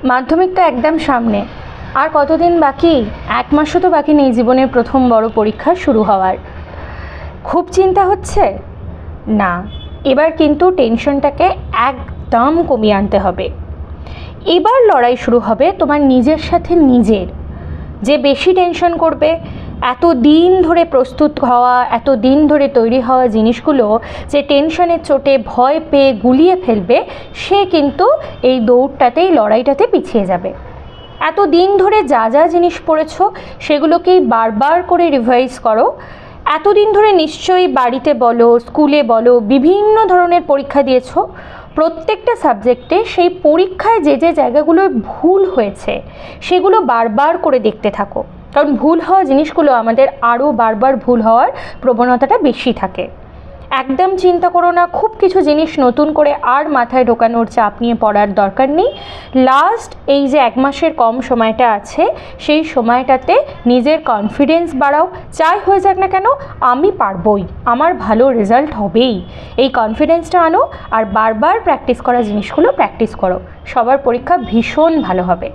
মাধ্যমিক তো একদম সামনে, আর কতদিন বাকি? 1 মাসও তো বাকি নেই জীবনের প্রথম বড় পরীক্ষা শুরু হওয়ার। খুব চিন্তা হচ্ছে? না, এবার কিন্তু টেনশনটাকে একদম কমিয়ে আনতে হবে। এবার লড়াই শুরু হবে তোমার নিজের সাথে নিজের। যে বেশি টেনশন করবে, এত দিন ধরে প্রস্তুত হওয়া, এত দিন ধরে তৈরি হওয়া জিনিসগুলো যে টেনশনের চোটে ভয় পেয়ে গুলিয়ে ফেলবে, সে কিন্তু এই দৌড়টাতেই লড়াইটাতে পিছিয়ে যাবে। এত দিন ধরে যা যা জিনিস পড়েছো সেগুলোকেই বারবার করে রিভাইজ করো। এতদিন ধরে নিশ্চয়ই বাড়িতে বলো, স্কুলে বলো, বিভিন্ন ধরনের পরীক্ষা দিয়েছো। প্রত্যেকটা সাবজেক্টে সেই পরীক্ষায় যে যে জায়গাগুলোয় ভুল হয়েছে সেগুলো বারবার করে দেখতে থাকো, কারণ ভুল হওয়া জিনিসগুলো আমাদের আরও বারবার ভুল হওয়ার প্রবণতাটা বেশি থাকে। একদম চিন্তা করো না, খুব কিছু জিনিস নতুন করে আর মাথায় ঢোকানোর চাপ নিয়ে পড়ার দরকার নেই। লাস্ট এই যে 1 মাসের কম সময়টা আছে, সেই সময়টাতে নিজের কনফিডেন্স বাড়াও। যাই হয়ে যাক না কেন, আমি পারবই, আমার ভালো রেজাল্ট হবেই, এই কনফিডেন্সটা আনো। আর বারবার প্র্যাকটিস করা জিনিসগুলো প্র্যাকটিস করো। সবার পরীক্ষা ভীষণ ভালো হবে।